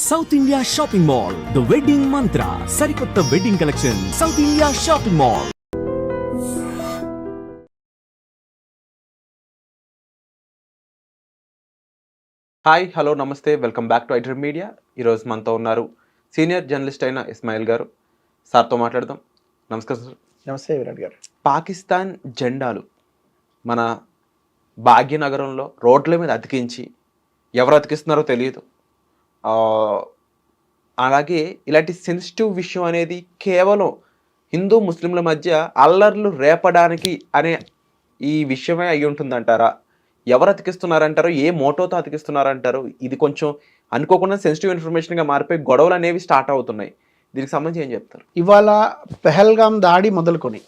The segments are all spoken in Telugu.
South India Shopping Mall, the Wedding Mantra, సరికొత్త wedding collection, South India Shopping Mall. Hi, hello, నమస్తే, welcome back to iDream Media. ఈరోజు మనతో ఉన్నారు సీనియర్ జర్నలిస్ట్ అయిన ఇస్మాయిల్ గారు. సార్తో మాట్లాడదాం. నమస్కారం సార్. నమస్తే విరాట్ గారు. పాకిస్తాన్ జెండాలు మన భాగ్యనగరంలో రోడ్ల మీద అతికించి ఎవరు అతికిస్తున్నారో తెలియదు. అలాగే ఇలాంటి సెన్సిటివ్ విషయం అనేది కేవలం హిందూ ముస్లింల మధ్య అల్లర్లు రేపడానికి అనే ఈ విషయమే అయి ఉంటుందంటారా? ఎవరు అతికిస్తున్నారంటారు? ఏ మోటోతో అతికిస్తున్నారంటారు? ఇది కొంచెం అనుకోకుండా సెన్సిటివ్ ఇన్ఫర్మేషన్గా మారిపోయి గొడవలు అనేవి స్టార్ట్ అవుతున్నాయి. దీనికి సంబంధించి ఏం చెప్తారు? ఇవాళ పెహల్గాం దాడి మొదలుకొని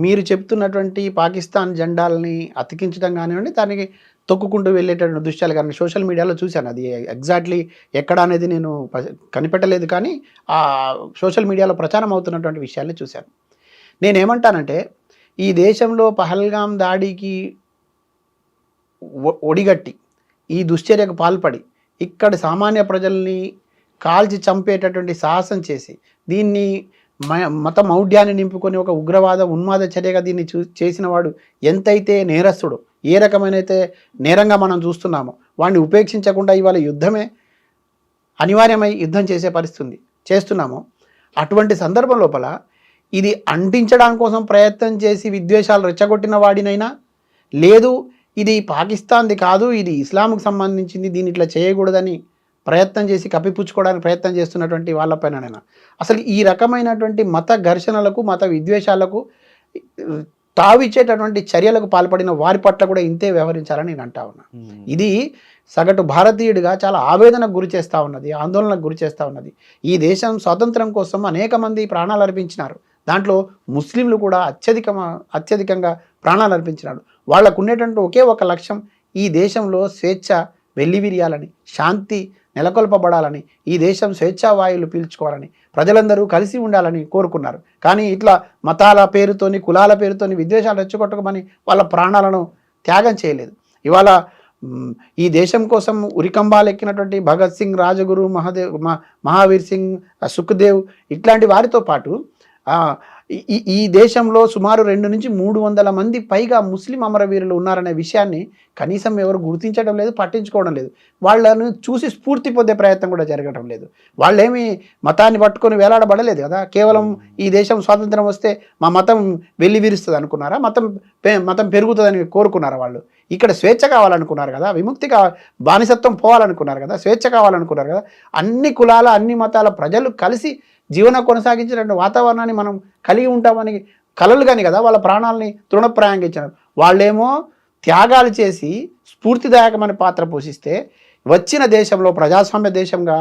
మీరు చెప్తున్నటువంటి పాకిస్తాన్ జెండాలని అతికించడం కానివ్వండి, దానికి తొక్కుకుంటూ వెళ్ళేటటువంటి దృశ్యాలు కానీ సోషల్ మీడియాలో చూశాను. అది ఎగ్జాక్ట్లీ ఎక్కడ అనేది నేను కనిపెట్టలేదు, కానీ ఆ సోషల్ మీడియాలో ప్రచారం అవుతున్నటువంటి విషయాల్ని చూశాను. నేనేమంటానంటే, ఈ దేశంలో పహల్గాం దాడికి ఒడిగట్టి ఈ దుశ్చర్యకు పాల్పడి ఇక్కడ సామాన్య ప్రజల్ని కాల్చి చంపేటటువంటి సాహసం చేసి దీన్ని మత మౌఢ్యాన్ని నింపుకొని ఒక ఉగ్రవాద ఉన్మాద చర్యగా దీన్ని చేసిన వాడు ఎంతైతే నేరస్తుడు, ఏ రకమైనైతే నేరంగా మనం చూస్తున్నామో వాడిని ఉపేక్షించకుండా ఇవాళ యుద్ధమే అనివార్యమై యుద్ధం చేసే పరిస్థితి చేస్తున్నామో, అటువంటి సందర్భం లోపల ఇది అంటించడానికి కోసం ప్రయత్నం చేసి విద్వేషాలు రెచ్చగొట్టిన వాడినైనా, లేదు ఇది పాకిస్తాన్ది కాదు, ఇది ఇస్లాంకు సంబంధించింది, దీన్ని ఇట్లా చేయకూడదని ప్రయత్నం చేసి కప్పిపుచ్చుకోవడానికి ప్రయత్నం చేస్తున్నటువంటి వాళ్ళపైనైనా, అసలు ఈ రకమైనటువంటి మత ఘర్షణలకు మత విద్వేషాలకు తావిచ్చేటటువంటి చర్యలకు పాల్పడిన వారి పట్ల కూడా ఇంతే వ్యవహరించాలని నేను అంటా ఉన్నా. ఇది సగటు భారతీయుడిగా చాలా ఆవేదనకు గురి చేస్తూ ఉన్నది, ఆందోళనకు గురి చేస్తూ ఉన్నది. ఈ దేశం స్వాతంత్రం కోసం అనేక మంది ప్రాణాలు అర్పించినారు. దాంట్లో ముస్లింలు కూడా అత్యధికంగా ప్రాణాలు అర్పించినారు. వాళ్ళకు ఉండేటువంటి ఒకే ఒక లక్ష్యం, ఈ దేశంలో స్వేచ్ఛ వెల్లివిరియాలని, శాంతి నెలకొల్పబడాలని, ఈ దేశం స్వేచ్ఛా వాయువులు పీల్చుకోవాలని, ప్రజలందరూ కలిసి ఉండాలని కోరుకున్నారు. కానీ ఇట్లా మతాల పేరుతోని, కులాల పేరుతోని విద్వేషాలు రెచ్చగొట్టకమని వాళ్ళ ప్రాణాలను త్యాగం చేయలేదు. ఇవాళ ఈ దేశం కోసం ఉరికంబాలెక్కినటువంటి భగత్ సింగ్, రాజగురు, మహావీర్ సింగ్, సుఖ్దేవ్ ఇట్లాంటి వారితో పాటు ఈ దేశంలో సుమారు 200 నుంచి 300 మంది పైగా ముస్లిం అమరవీరులు ఉన్నారనే విషయాన్ని కనీసం ఎవరు గుర్తించడం లేదు, పట్టించుకోవడం లేదు. వాళ్ళను చూసి స్ఫూర్తి పొందే ప్రయత్నం కూడా జరగడం లేదు. వాళ్ళేమి మతాన్ని పట్టుకొని వేలాడబడలేదు కదా. కేవలం ఈ దేశం స్వాతంత్రం వస్తే మా మతం వెల్లివిరుస్తుంది అనుకున్నారా? మతం పెరుగుతుందని కోరుకున్నారా? వాళ్ళు ఇక్కడ స్వేచ్ఛ కావాలనుకున్నారు కదా, విముక్తి బానిసత్వం పోవాలనుకున్నారు కదా, స్వేచ్ఛ కావాలనుకున్నారు కదా. అన్ని కులాల, అన్ని మతాల ప్రజలు కలిసి జీవనం కొనసాగించినటువంటి వాతావరణాన్ని మనం కలిగి ఉంటామని కలలు కానీ కదా వాళ్ళ ప్రాణాలని తృణప్రాయంగా ఇచ్చినారు. వాళ్ళేమో త్యాగాలు చేసి స్ఫూర్తిదాయకమైన పాత్ర పోషిస్తే, వచ్చిన దేశంలో ప్రజాస్వామ్య దేశంగా,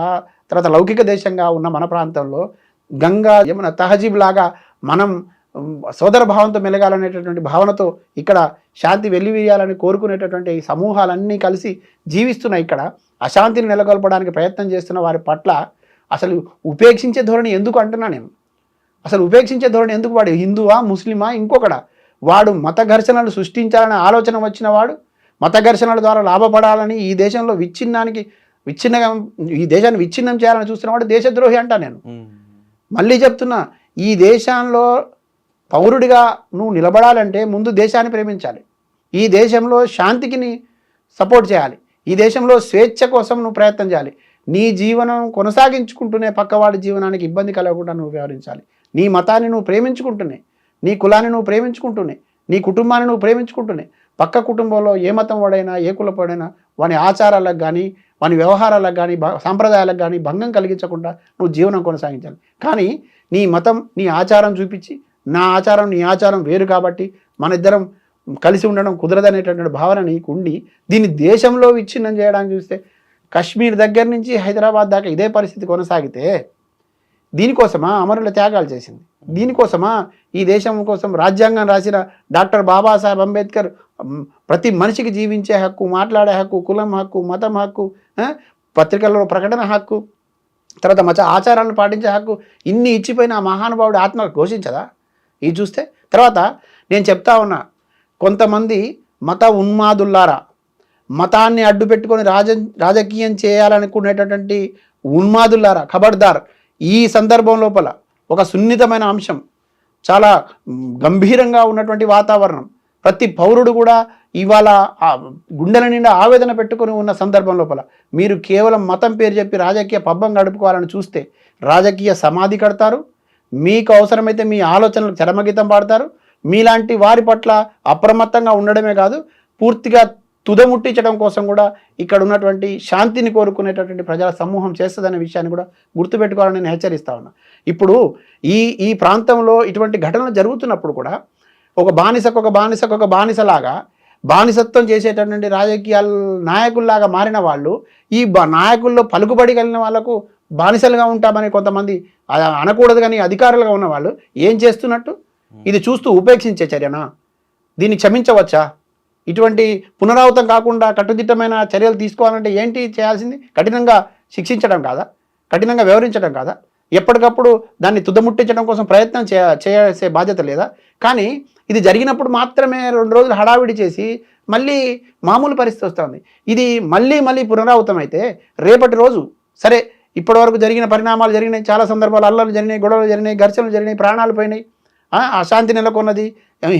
తర్వాత లౌకిక దేశంగా ఉన్న మన ప్రాంతంలో గంగా యమున తహజీబ్ లాగా మనం సోదర భావంతో మెలగాలనేటటువంటి భావనతో ఇక్కడ శాంతి వెల్లివిరియాలని కోరుకునేటటువంటి సమూహాలన్నీ కలిసి జీవిస్తున్నాయి. ఇక్కడ అశాంతిని నెలకొల్పడానికి ప్రయత్నం చేస్తున్న వారి పట్ల అసలు ఉపేక్షించే ధోరణి ఎందుకు అంటున్నా నేను? అసలు ఉపేక్షించే ధోరణి ఎందుకు? వాడు హిందువా, ముస్లిమా, ఇంకొకడా? వాడు మత ఘర్షణలు సృష్టించాలనే ఆలోచన వచ్చిన వాడు, మత ఘర్షణల ద్వారా లాభపడాలని, ఈ దేశంలో ఈ దేశాన్ని విచ్ఛిన్నం చేయాలని చూస్తున్నవాడు దేశద్రోహి అంటా నేను. మళ్ళీ చెప్తున్నా, ఈ దేశంలో పౌరుడిగా నువ్వు నిలబడాలంటే ముందు దేశాన్ని ప్రేమించాలి, ఈ దేశంలో శాంతికి సపోర్ట్ చేయాలి, ఈ దేశంలో స్వేచ్ఛ కోసం నువ్వు ప్రయత్నం చేయాలి. నీ జీవనం కొనసాగించుకుంటూనే పక్కవాడి జీవనానికి ఇబ్బంది కలగకుండా నువ్వు వ్యవహరించాలి. నీ మతాన్ని నువ్వు ప్రేమించుకుంటూనే, నీ కులాన్ని నువ్వు ప్రేమించుకుంటూనే, నీ కుటుంబాన్ని నువ్వు ప్రేమించుకుంటూనే, పక్క కుటుంబంలో ఏ మతం వాడైనా, ఏ కులపాడైనా వాని ఆచారాలకు కానీ, వాని వ్యవహారాలకు కానీ, సాంప్రదాయాలకు కానీ భంగం కలిగించకుండా నువ్వు జీవనం కొనసాగించాలి. కానీ నీ మతం, నీ ఆచారం చూపించి, నా ఆచారం నీ ఆచారం వేరు కాబట్టి మన ఇద్దరం కలిసి ఉండడం కుదరదనేటటువంటి భావన నీకు ఉండి దీన్ని దేశంలో విచ్ఛిన్నం చేయడానికి చూస్తే, కశ్మీర్ దగ్గర నుంచి హైదరాబాద్ దాకా ఇదే పరిస్థితి కొనసాగితే, దీనికోసమా అమరుల త్యాగాలు చేసింది? దీనికోసమా ఈ దేశం కోసం రాజ్యాంగం రాసిన డాక్టర్ బాబాసాహెబ్ అంబేద్కర్ ప్రతి మనిషికి జీవించే హక్కు, మాట్లాడే హక్కు, కులం హక్కు, మతం హక్కు, పత్రికల్లో ప్రకటన హక్కు, తర్వాత మత ఆచారాలను పాటించే హక్కు ఇన్ని ఇచ్చిపోయిన ఆ మహానుభావుడు ఆత్మ ఘోషించదా? ఇది చూస్తే తర్వాత నేను చెప్తా ఉన్నా, కొంతమంది మత ఉన్మాదుల్లారా, మతాన్ని అడ్డు పెట్టుకొని రాజకీయం చేయాలనుకునేటటువంటి ఉన్మాదులారా ఖబర్దార్. ఈ సందర్భం లోపల ఒక సున్నితమైన అంశం, చాలా గంభీరంగా ఉన్నటువంటి వాతావరణం, ప్రతి పౌరుడు కూడా ఇవాళ ఆ గుండెల నిండా ఆవేదన పెట్టుకుని ఉన్న సందర్భం లోపల మీరు కేవలం మతం పేరు చెప్పి రాజకీయ పబ్బం గడుపుకోవాలని చూస్తే రాజకీయ సమాధి కడతారు. మీకు అవసరమైతే మీ ఆలోచనలు చరమగీతం పాడతారు. మీలాంటి వారి పట్ల అప్రమత్తంగా ఉండడమే కాదు, పూర్తిగా తుదముట్టించడం కోసం కూడా ఇక్కడ ఉన్నటువంటి శాంతిని కోరుకునేటటువంటి ప్రజల సమూహం చేస్తుందనే విషయాన్ని కూడా గుర్తుపెట్టుకోవాలని నేను హెచ్చరిస్తా ఉన్నా. ఇప్పుడు ఈ ప్రాంతంలో ఇటువంటి ఘటనలు జరుగుతున్నప్పుడు కూడా ఒక బానిసలాగా బానిసత్వం చేసేటటువంటి రాజకీయాల నాయకుల్లాగా మారిన వాళ్ళు ఈ నాయకుల్లో పలుకుబడి కలిగిన వాళ్ళకు బానిసలుగా ఉంటామని కొంతమంది అనకూడదు కానీ అధికారులుగా ఉన్న వాళ్ళు ఏం చేస్తున్నట్టు? ఇది చూస్తూ ఉపేక్షించే చర్యనా? దీన్ని క్షమించవచ్చా? ఇటువంటి పునరావృతం కాకుండా కట్టుదిట్టమైన చర్యలు తీసుకోవాలంటే ఏంటి చేయాల్సింది? కఠినంగా శిక్షించడం కాదా? కఠినంగా వ్యవహరించడం కాదా? ఎప్పటికప్పుడు దాన్ని తుదముట్టించడం కోసం ప్రయత్నం చేసే బాధ్యత లేదా? కానీ ఇది జరిగినప్పుడు మాత్రమే 2 రోజులు హడావిడి చేసి మళ్ళీ మామూలు పరిస్థితి వస్తుంది. ఇది మళ్ళీ పునరావృతం అయితే రేపటి రోజు సరే ఇప్పటివరకు జరిగిన పరిణామాలు జరిగినాయి, చాలా సందర్భాలు అల్లర్లు జరిగినాయి, గొడవలు జరిగినాయి, ఘర్షణలు జరిగినాయి, ప్రాణాలు పోయినాయి, అశాంతి నెలకొన్నది,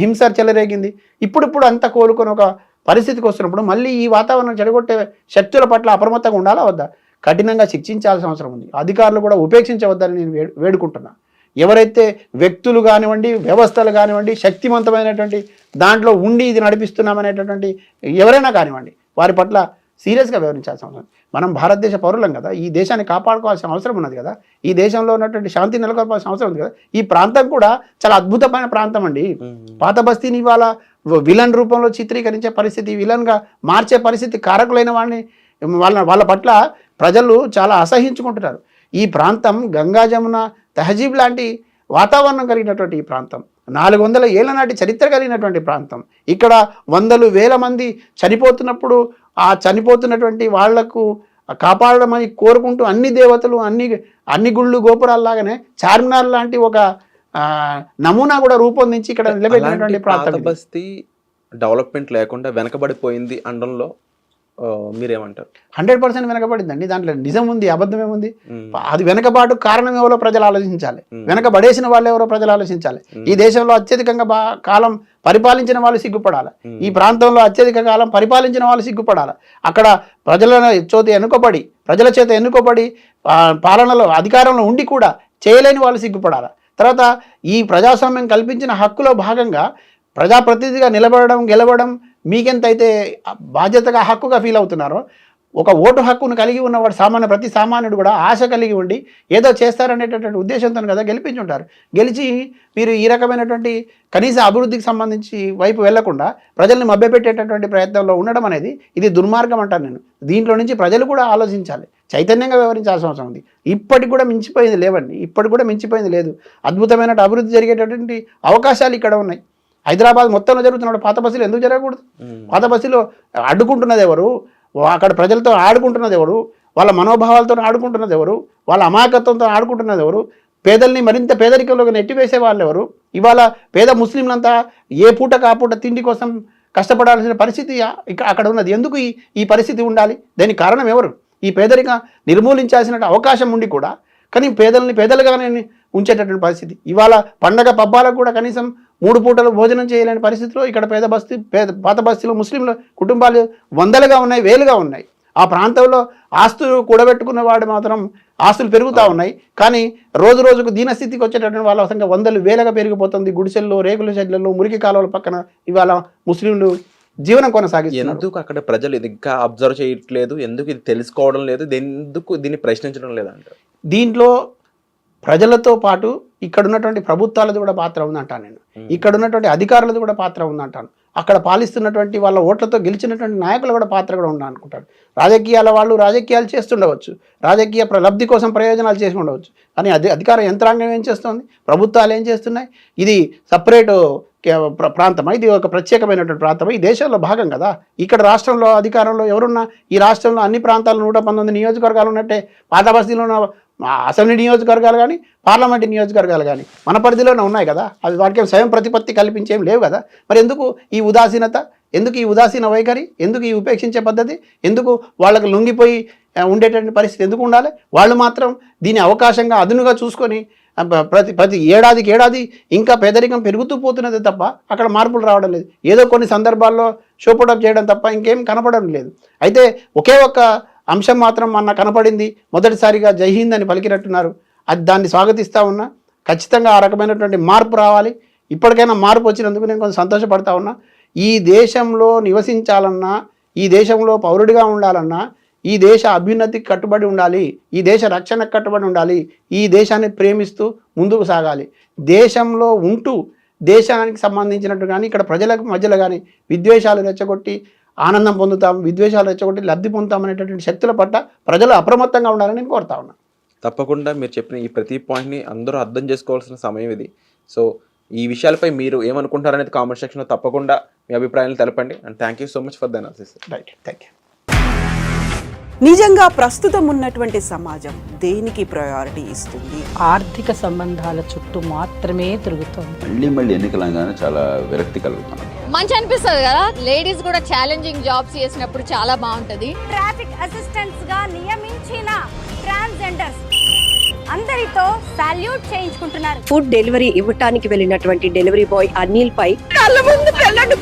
హింస చెలరేగింది. ఇప్పుడు అంతా కోలుకొని ఒక పరిస్థితికి వస్తున్నప్పుడు మళ్ళీ ఈ వాతావరణం చెడగొట్టే శక్తుల పట్ల అప్రమత్తంగా ఉండాలా వద్దా? కఠినంగా శిక్షించాల్సిన అవసరం ఉంది. అధికారులు కూడా ఉపేక్షించవద్దని నేను వేడుకుంటున్నా. ఎవరైతే వ్యక్తులు కానివ్వండి, వ్యవస్థలు కానివ్వండి, శక్తివంతమైనటువంటి దాంట్లో ఉండి ఇది నడిపిస్తున్నామనేటటువంటి ఎవరైనా కానివ్వండి, వారి పట్ల సీరియస్గా వ్యవహరించాల్సిన అవసరం. మనం భారతదేశ పౌరులం కదా, ఈ దేశాన్ని కాపాడుకోవాల్సిన అవసరం ఉన్నది కదా, ఈ దేశంలో ఉన్నటువంటి శాంతి నెలకొల్పాల్సిన అవసరం ఉంది కదా. ఈ ప్రాంతం కూడా చాలా అద్భుతమైన ప్రాంతం అండి. పాత బస్తీని ఇవాళ విలన్ రూపంలో చిత్రీకరించే పరిస్థితి, విలన్గా మార్చే పరిస్థితి కారకులైన వాళ్ళ పట్ల ప్రజలు చాలా అసహించుకుంటున్నారు. ఈ ప్రాంతం గంగా జమున తహజీబ్ లాంటి వాతావరణం కలిగినటువంటి ఈ ప్రాంతం, 400 ఏళ్ల నాటి చరిత్ర కలిగినటువంటి ప్రాంతం. ఇక్కడ వందలు వేల మంది చనిపోతున్నప్పుడు ఆ చనిపోతున్నటువంటి వాళ్లకు కాపాడమని కోరుకుంటూ అన్ని దేవతలు అన్ని గుళ్ళు గోపురాల్లాగానే చార్మినార్ లాంటి ఒక నమూనా కూడా రూపొందించి ఇక్కడ నిలబెట్టినటువంటి ప్రాంతం. బస్తీ డెవలప్మెంట్ లేకుండా వెనకబడిపోయింది అనడంలో మీరేమంటారు? 100% వెనకబడిందండి. దాంట్లో నిజం ఉంది, అబద్ధమేముంది? అది వెనకబాటు కారణం ఎవరో ప్రజలు ఆలోచించాలి, వెనకబడేసిన వాళ్ళు ఎవరో ప్రజలు ఆలోచించాలి. ఈ దేశంలో అత్యధికంగా కాలం పరిపాలించిన వాళ్ళు సిగ్గుపడాలి, ఈ ప్రాంతంలో అత్యధిక కాలం పరిపాలించిన వాళ్ళు సిగ్గుపడాలి. అక్కడ ప్రజల చేత ఎన్నుకోబడి పాలనలో అధికారంలో ఉండి కూడా చేయలేని వాళ్ళు సిగ్గుపడాలి. తర్వాత ఈ ప్రజాస్వామ్యం కల్పించిన హక్కులో భాగంగా ప్రజాప్రతినిధిగా నిలబడడం, గెలవడం మీకెంతైతే బాధ్యతగా హక్కుగా ఫీల్ అవుతున్నారో, ఒక ఓటు హక్కును కలిగి ఉన్నవాడు ప్రతి సామాన్యుడు కూడా ఆశ కలిగి ఉండి ఏదో చేస్తారనేటటువంటి ఉద్దేశంతో కదా గెలిపించుంటారు. గెలిచి మీరు ఈ రకమైనటువంటి కనీస అభివృద్ధికి సంబంధించి వైపు వెళ్లకుండా ప్రజల్ని మభ్యపెట్టేటటువంటి ప్రయత్నంలో ఉండడం అనేది ఇది దుర్మార్గం అంటాను నేను. దీంట్లో నుంచి ప్రజలు కూడా ఆలోచించాలి, చైతన్యంగా వ్యవహరించాల్సిన అవసరం ఉంది. ఇప్పటికి కూడా మించిపోయింది లేవండి, ఇప్పటికి కూడా మించిపోయింది లేదు. అద్భుతమైన అభివృద్ధి జరిగేటటువంటి అవకాశాలు ఇక్కడ ఉన్నాయి. హైదరాబాద్ మొత్తంలో జరుగుతున్న పాత బస్సులు ఎందుకు జరగకూడదు? పాత బస్సులో అడ్డుకుంటున్నది ఎవరు? అక్కడ ప్రజలతో ఆడుకుంటున్నది ఎవరు? వాళ్ళ మనోభావాలతో ఆడుకుంటున్నది ఎవరు? వాళ్ళ అమాయకత్వంతో ఆడుకుంటున్నది ఎవరు? పేదల్ని మరింత పేదరికంలోకి నెట్టివేసే వాళ్ళు ఎవరు? ఇవాళ పేద ముస్లింలంతా ఏ పూటకు ఆ పూట తిండి కోసం కష్టపడాల్సిన పరిస్థితి అక్కడ ఉన్నది. ఎందుకు ఈ పరిస్థితి ఉండాలి? దానికి కారణం ఎవరు? ఈ పేదరిక నిర్మూలించాల్సిన అవకాశం ఉండి కూడా కానీ పేదల్ని పేదలుగానే ఉంచేటటువంటి పరిస్థితి. ఇవాళ పండగ పబ్బాలకు కూడా కనీసం 3 పూటలు భోజనం చేయలేని పరిస్థితిలో ఇక్కడ పాత బస్తీలో ముస్లింల కుటుంబాలు వందలుగా ఉన్నాయి, వేలుగా ఉన్నాయి. ఆ ప్రాంతంలో ఆస్తులు కూడబెట్టుకున్న మాత్రం ఆస్తులు పెరుగుతూ ఉన్నాయి. కానీ రోజు రోజుకు దీనస్థితికి వచ్చేటటువంటి వాళ్ళ సంఖ్య వందలు వేలగా పెరిగిపోతుంది. గుడిసెల్లో, రేకుల షెడ్లలో, మురికి కాలువల పక్కన ఇవాళ ముస్లింలు జీవనం కొనసాగిస్తున్నారు. ఎందుకు అక్కడ ప్రజలు ఇది ఇంకా అబ్జర్వ్ చేయట్లేదు? ఎందుకు ఇది తెలుసుకోవడం లేదు? ఎందుకు దీన్ని ప్రశ్నించడం లేదంటారు? దీంట్లో ప్రజలతో పాటు ఇక్కడ ఉన్నటువంటి ప్రభుత్వాలది కూడా పాత్ర ఉందంటాను నేను. ఇక్కడ ఉన్నటువంటి అధికారులది కూడా పాత్ర ఉందంటాను. అక్కడ పాలిస్తున్నటువంటి వాళ్ళ ఓట్లతో గెలిచినటువంటి నాయకులు కూడా పాత్ర కూడా ఉందా అనుకుంటారు. రాజకీయాల వాళ్ళు రాజకీయాలు చేస్తుండవచ్చు, రాజకీయ లబ్ధి కోసం ప్రయోజనాలు చేసి ఉండవచ్చు. కానీ అధికార యంత్రాంగం ఏం చేస్తుంది? ప్రభుత్వాలు ఏం చేస్తున్నాయి? ఇది సపరేట్ ప్రాంతమా? ఇది ఒక ప్రత్యేకమైనటువంటి ప్రాంతమా? ఈ దేశంలో భాగం కదా. ఇక్కడ రాష్ట్రంలో అధికారంలో ఎవరున్నా ఈ రాష్ట్రంలో అన్ని ప్రాంతాలు 119 నియోజకవర్గాలు ఉన్నట్టే పాత బస్తీలో ఉన్న అసెంబ్లీ నియోజకవర్గాలు కానీ పార్లమెంటు నియోజకవర్గాలు కానీ మన పరిధిలోనే ఉన్నాయి కదా. అవి వాటికి స్వయం ప్రతిపత్తి కల్పించేం లేవు కదా. మరి ఎందుకు ఈ ఉదాసీనత, ఎందుకు ఈ ఉదాసీన వైఖరి, ఎందుకు ఈ ఉపేక్షించే పద్ధతి, ఎందుకు వాళ్ళకు లొంగిపోయి ఉండేటువంటి పరిస్థితి ఎందుకు ఉండాలి? వాళ్ళు మాత్రం దీని అవకాశంగా అదునుగా చూసుకొని ప్రతి ఏడాది ఇంకా పేదరికం పెరుగుతూ పోతున్నది తప్ప అక్కడ మార్పులు రావడం లేదు. ఏదో కొన్ని సందర్భాల్లో షోపుటప్ చేయడం తప్ప ఇంకేం కనపడడం లేదు. అయితే ఒకే ఒక్క అంశం మాత్రం మొన్న కనపడింది, మొదటిసారిగా జై హింద్ అని పలికినట్టున్నారు. అది దాన్ని స్వాగతిస్తూ ఉన్నా. ఖచ్చితంగా ఆ రకమైనటువంటి మార్పు రావాలి. ఇప్పటికైనా మార్పు వచ్చినందుకు నేను కొంచెం సంతోషపడతా ఉన్నా. ఈ దేశంలో నివసించాలన్నా, ఈ దేశంలో పౌరుడిగా ఉండాలన్నా, ఈ దేశ అభ్యున్నతికి కట్టుబడి ఉండాలి, ఈ దేశ రక్షణకు కట్టుబడి ఉండాలి, ఈ దేశాన్ని ప్రేమిస్తూ ముందుకు సాగాలి. దేశంలో ఉంటూ దేశానికి సంబంధించినట్టు కానీ ఇక్కడ ప్రజలకు మధ్యలో కానీ విద్వేషాలు రెచ్చగొట్టి ఆనందం పొందుతాం, విద్వేషాలు రెచ్చగొట్టి లబ్ధి పొందుతాం అనేటటువంటి శక్తుల పట్ల ప్రజలు అప్రమత్తంగా ఉండాలని నేను కోరుతా ఉన్నాను. తప్పకుండా మీరు చెప్పిన ఈ ప్రతి పాయింట్ని అందరూ అర్థం చేసుకోవాల్సిన సమయం ఇది. సో ఈ విషయాలపై మీరు ఏమనుకుంటారనేది కామెంట్ సెక్షన్లో తప్పకుండా మీ అభిప్రాయాలను తెలపండి. And thank you so much for the analysis. Right, thank you. నిజంగా ప్రస్తుతం ఉన్నటువంటి సమాజం దేనికి ప్రయారిటీ ఇస్తుంది? ఆర్థిక సంబంధాల చుట్టూ మాత్రమే తిరుగుతోంది. మళ్ళీ ఎన్నికలంగానే చాలా విరక్తి కలుగుతాను. మంచి అనిపిస్తుంది కదా, లేడీస్ కూడా ఛాలెంజింగ్ జాబ్స్ చేసినప్పుడు చాలా బాగుంటది. ట్రాఫిక్ అసిస్టెంట్స్ గా నియమించిన ట్రాన్స్జెండర్స్ అందరితో సాల్యూట్ చేయించుకుంటున్నారు. ఫుడ్ డెలివరీ ఇవ్వటానికి వెళ్ళినటువంటి డెలివరీ బాయ్ అనిల్ పై కళ్ళ ముందు పెళ్ళండి